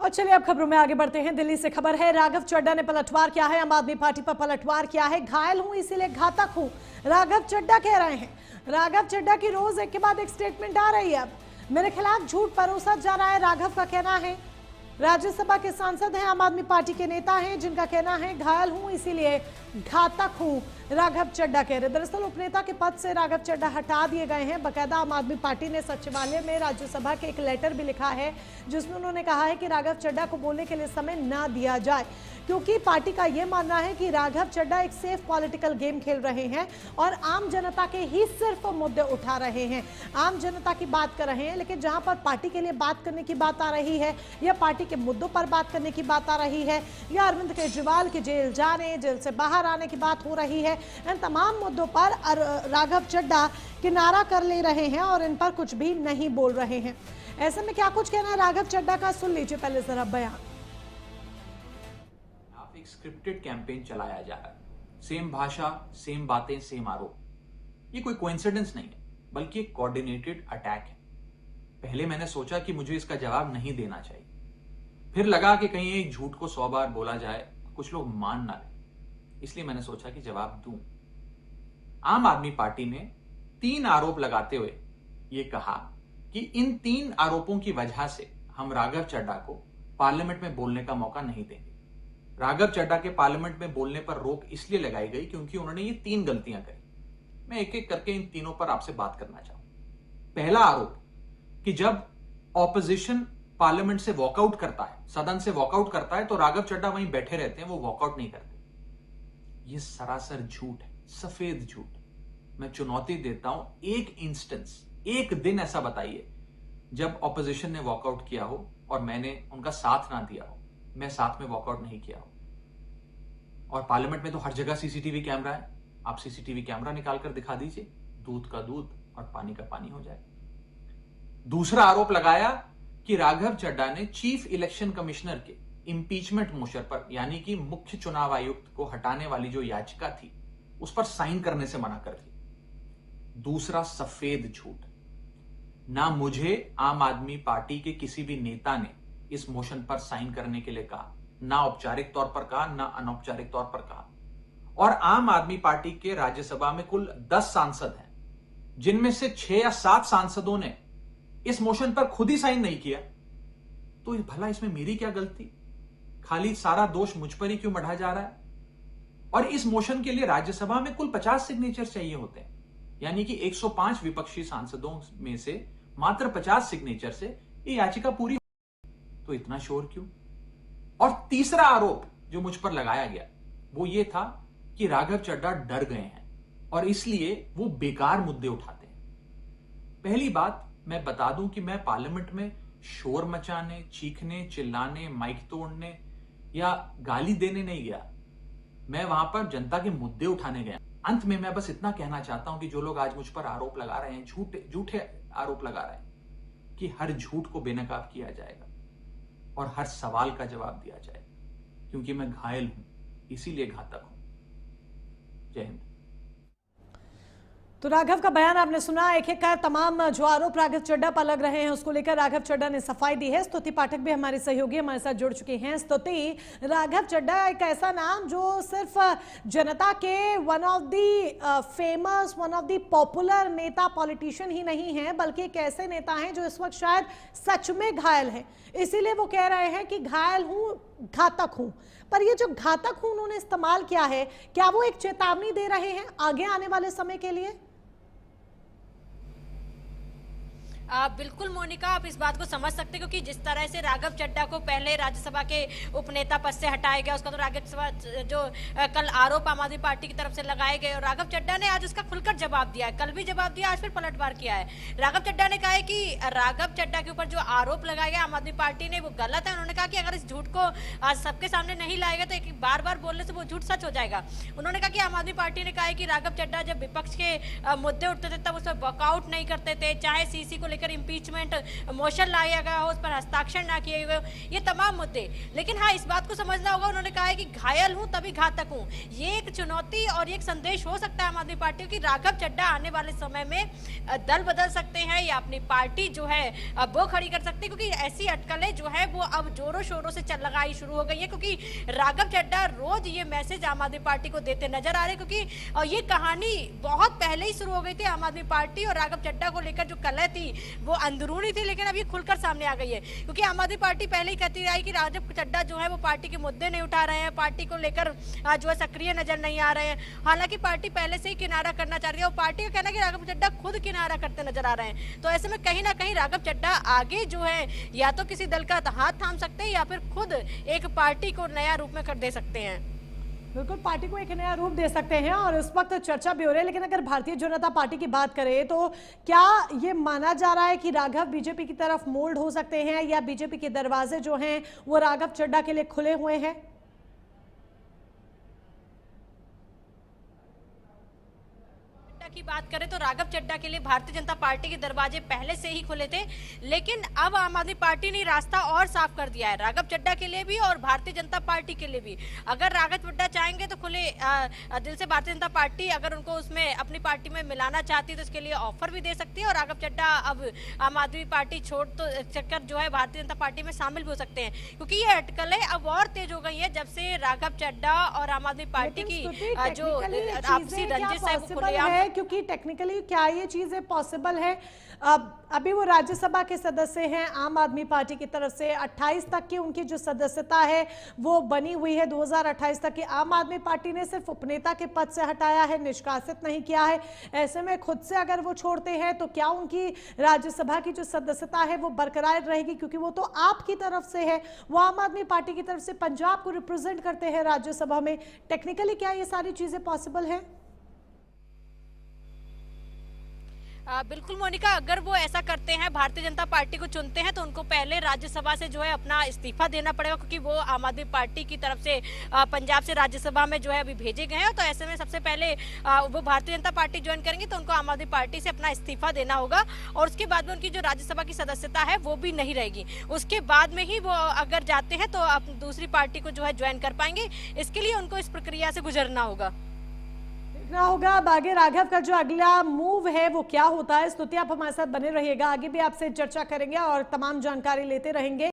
और चलिए अब खबरों में आगे बढ़ते हैं। दिल्ली से खबर है, राघव चड्ढा ने पलटवार किया है, आम आदमी पार्टी पर पलटवार किया है। घायल हूं इसीलिए घातक हूं, राघव चड्ढा कह रहे हैं। राघव चड्ढा की रोज एक के बाद एक स्टेटमेंट आ रही है। अब मेरे खिलाफ झूठ परोसा जा रहा है, राघव का कहना है। राज्यसभा के सांसद हैं, आम आदमी पार्टी के नेता हैं, जिनका कहना है घायल हूं इसीलिए घातक हूं, राघव चड्ढा कह रहे। दरअसल उपनेता के पद से राघव चड्ढा हटा दिए गए हैं। बकायदा आम आदमी पार्टी ने सचिवालय में राज्यसभा के एक लेटर भी लिखा है, जिसमें उन्होंने कहा है कि राघव चड्ढा को बोलने के लिए समय ना दिया जाए, क्योंकि पार्टी का यह मानना है कि राघव चड्ढा एक सेफ पॉलिटिकल गेम खेल रहे हैं और आम जनता के ही सिर्फ मुद्दे उठा रहे हैं, आम जनता की बात कर रहे हैं। लेकिन जहां पर पार्टी के लिए बात करने की बात आ रही है या पार्टी के मुद्दों पर बात करने की बात आ रही है या अरविंद केजरीवाल के जेल जाने, जेल से बाहर आने की बात हो रही है, इन तमाम मुद्दों पर राघव चड्ढा किनारा कर ले रहे हैं और इन पर कुछ भी नहीं बोल रहे हैं। ऐसे में क्या कुछ कहना है राघव चड्ढा का, सुन लीजिए पहले जरा बयान। एक स्क्रिप्टेड कैंपेन चलाया जा रहा है, सेम भाषा, सेम बातें, सेम आरोप। ये कोई कोइंसिडेंस नहीं है, बल्कि एक कोऑर्डिनेटेड अटैक है। पहले मैंने सोचा कि मुझे इसका जवाब नहीं देना चाहिए, फिर लगा कि कहीं एक झूठ को 100 बार बोला जाए, कुछ लोग मान ना लें, इसलिए मैंने सोचा कि जवाब दूं। आम आदमी पार्टी ने 3 आरोप लगाते हुए यह कहा कि इन 3 आरोपों की वजह से हम राघव चड्ढा को पार्लियामेंट में बोलने का मौका नहीं देंगे। राघव चड्ढा के पार्लियामेंट में बोलने पर रोक इसलिए लगाई गई क्योंकि उन्होंने ये 3 गलतियां करी। मैं एक एक करके इन तीनों पर आपसे बात करना चाहूं। पहला आरोप कि जब ऑपोजिशन पार्लियामेंट से वॉकआउट करता है, सदन से वॉकआउट करता है, तो राघव चड्ढा वहीं बैठे रहते हैं, वो वॉकआउट नहीं करते। ये सरासर झूठ है, सफेद झूठ। मैं चुनौती देता हूं, एक इंस्टेंस, एक दिन ऐसा बताइए जब ऑपोजिशन ने वॉकआउट किया हो और मैंने उनका साथ ना दिया हो, मैं साथ में वॉकआउट नहीं किया हो। और पार्लियामेंट में तो हर जगह सीसीटीवी कैमरा है, आप सीसीटीवी कैमरा निकाल कर दिखा दीजिए, दूध का दूध और पानी का पानी हो जाए। दूसरा आरोप लगाया कि राघव चड्ढा ने चीफ इलेक्शन कमिश्नर के इंपीचमेंट मोशन पर, यानी कि मुख्य चुनाव आयुक्त को हटाने वाली जो याचिका थी, उस पर साइन करने से मना कर दी। दूसरा सफेद झूठ, ना मुझे आम आदमी पार्टी के किसी भी नेता ने इस मोशन पर साइन करने के लिए कहा, ना औपचारिक तौर पर कहा, ना अनौपचारिक तौर पर कहा। और आम आदमी पार्टी के राज्यसभा में कुल 10 सांसद हैं, जिनमें से 6 या 7 सांसदों ने इस मोशन पर खुद ही साइन नहीं किया। तो भला इसमें मेरी क्या गलती? खाली सारा दोष मुझ पर ही क्यों मढ़ा जा रहा है? और इस मोशन के लिए राज्यसभा में कुल 50 सिग्नेचर चाहिए होते हैं, यानी कि 105 विपक्षी सांसदों में से मात्र 50 सिग्नेचर से ये याचिका पूरी। तो इतना शोर क्यों? और तीसरा आरोप जो मुझ पर लगाया गया वो ये था कि राघव चड्ढा डर गए हैं और इसलिए वो बेकार मुद्दे उठाते हैं। पहली बात मैं बता दूं कि मैं पार्लियामेंट में शोर मचाने, चीखने, चिल्लाने, माइक तोड़ने या गाली देने नहीं गया। मैं वहां पर जनता के मुद्दे उठाने गया। अंत में मैं बस इतना कहना चाहता हूं कि जो लोग आज मुझ पर आरोप लगा रहे हैं, झूठे आरोप लगा रहे हैं, कि हर झूठ को बेनकाब किया जाएगा और हर सवाल का जवाब दिया जाएगा, क्योंकि मैं घायल हूं इसीलिए घातक हूं। जय हिंद। तो राघव का बयान आपने सुना। एक एक कर तमाम जो आरोप राघव चड्ढा पर लग रहे हैं उसको लेकर राघव चड्ढा ने सफाई दी है। स्तुति पाठक भी हमारे सहयोगी हमारे साथ जुड़ चुकी हैं। स्तुति, राघव चड्ढा एक ऐसा नाम जो सिर्फ जनता के one of the famous, one of the popular नेता, पॉलिटिशियन ही नहीं है, बल्कि एक ऐसे नेता हैं जो इस वक्त शायद सच में घायल हैं। इसीलिए वो कह रहे हैं कि घायल हूं, घातक हूं। पर ये जो घातक हूं उन्होंने इस्तेमाल किया है, क्या वो एक चेतावनी दे रहे हैं आगे आने वाले समय के लिए? बिल्कुल मोनिका, आप इस बात को समझ सकते हैं, क्योंकि जिस तरह से राघव चड्ढा को पहले राज्यसभा के उपनेता पद से हटाया गया, उसका तो राज्यसभा जो कल आरोप आम आदमी पार्टी की तरफ से लगाए गए, और राघव चड्ढा ने आज उसका खुलकर जवाब दिया है। कल भी जवाब दिया, आज फिर पलटवार किया है। राघव चड्ढा ने कहा है कि राघव चड्ढा के ऊपर जो आरोप लगाया गया आम आदमी पार्टी ने, वो गलत है। उन्होंने कहा कि अगर इस झूठ को आज सबके सामने नहीं लाएगा तो एक बार बार बोलने से वो झूठ सच हो जाएगा। उन्होंने कहा कि आम आदमी पार्टी ने कहा है कि राघव चड्ढा जब विपक्ष के मुद्दे उठते थे तब उस पर वॉकआउट नहीं करते थे, चाहे सीसी को लेकर इम्पीचमेंट मोशन लाया गया हो, उस पर हस्ताक्षर ना किए गए, ये तमाम मुद्दे। लेकिन हाँ, इस बात को समझना होगा, उन्होंने कहा है कि घायल हूं तभी घातक हूं। ये एक चुनौती और ये एक संदेश हो सकता है आम आदमी पार्टी की। राघव चड्ढा आने वाले समय में दल बदल सकते हैं या अपनी पार्टी जो है वो खड़ी कर सकते हैं, क्योंकि ऐसी अटकलें जो है वो अब जोरों शोरों से चल लगाई शुरू हो गई है, क्योंकि राघव चड्ढा रोज ये मैसेज आम आदमी पार्टी को देते नजर आ रहे हैं। क्योंकि ये कहानी बहुत पहले ही शुरू हो गई थी, आम आदमी पार्टी और राघव चड्ढा को लेकर जो कलह थी वो अंदरूनी थी, लेकिन अब ये खुलकर सामने आ गई है। क्योंकि आम आदमी पार्टी पहले ही कहती रही कि राघव चड्ढा जो है वो पार्टी के मुद्दे नहीं उठा रहे हैं, पार्टी को लेकर जो है सक्रिय नजर नहीं आ रहे हैं। हालांकि पार्टी पहले से ही किनारा करना चाह रही है और पार्टी का कहना है कि राघव चड्ढा खुद किनारा करते नजर आ रहे हैं। तो ऐसे में कहीं ना कहीं राघव चड्ढा आगे जो है या तो किसी दल का हाथ थाम सकते हैं या फिर खुद एक पार्टी को नया रूप में कर दे सकते हैं। बिल्कुल, पार्टी को एक नया रूप दे सकते हैं और इस वक्त चर्चा भी हो रही है। लेकिन अगर भारतीय जनता पार्टी की बात करें तो क्या ये माना जा रहा है कि राघव बीजेपी की तरफ मोल्ड हो सकते हैं या बीजेपी के दरवाजे जो हैं वो राघव चड्ढा के लिए खुले हुए हैं? की बात करें तो राघव चड्ढा के लिए भारतीय जनता पार्टी के दरवाजे पहले से ही खुले थे, लेकिन अब आम आदमी पार्टी ने रास्ता और साफ कर दिया है राघव चड्ढा के लिए भी और भारतीय जनता पार्टी के लिए भी। अगर राघव चड्ढा चाहेंगे तो खुले दिल से भारतीय जनता पार्टी अगर उनको उसमें अपनी पार्टी में मिलाना चाहती है तो इसके लिए ऑफर भी दे सकती है और राघव चड्ढा अब आम आदमी पार्टी छोड़ तो चक्कर जो है भारतीय जनता पार्टी में शामिल भी हो सकते हैं, क्योंकि ये अटकलें अब और तेज हो गई है जब से राघव चड्ढा और आम आदमी पार्टी की जो आपसी रंजिश है वो खुलेआम। क्योंकि टेक्निकली क्या ये चीजें पॉसिबल है? अभी वो राज्यसभा के सदस्य हैं आम आदमी पार्टी की तरफ से, 28 तक की उनकी जो सदस्यता है वो बनी हुई है, 2028 तक की। आम आदमी पार्टी ने सिर्फ उपनेता के पद से हटाया है, निष्कासित नहीं किया है। ऐसे में खुद से अगर वो छोड़ते हैं तो क्या उनकी राज्यसभा की जो सदस्यता है वो बरकरार रहेगी? क्योंकि वो तो आपकी तरफ से है, वो आम आदमी पार्टी की तरफ से पंजाब को रिप्रेजेंट करते हैं राज्यसभा में। टेक्निकली क्या ये सारी चीजें पॉसिबल है? बिल्कुल मोनिका, अगर वो ऐसा करते हैं, भारतीय जनता पार्टी को चुनते हैं तो उनको पहले राज्यसभा से जो है अपना इस्तीफा देना पड़ेगा, क्योंकि वो आम आदमी पार्टी की तरफ से पंजाब से राज्यसभा में जो है अभी भेजे गए हैं। तो ऐसे में सबसे पहले वो भारतीय जनता पार्टी ज्वाइन करेंगे तो उनको आम आदमी पार्टी से अपना इस्तीफा देना होगा और उसके बाद में उनकी जो राज्यसभा की सदस्यता है वो भी नहीं रहेगी। उसके बाद में ही वो अगर जाते हैं तो दूसरी पार्टी को जो है ज्वाइन कर पाएंगे। इसके लिए उनको इस प्रक्रिया से गुजरना होगा। होगा अब आगे राघव का जो अगला मूव है वो क्या होता है। स्तुति, आप हमारे साथ बने रहिएगा, आगे भी आपसे चर्चा करेंगे और तमाम जानकारी लेते रहेंगे।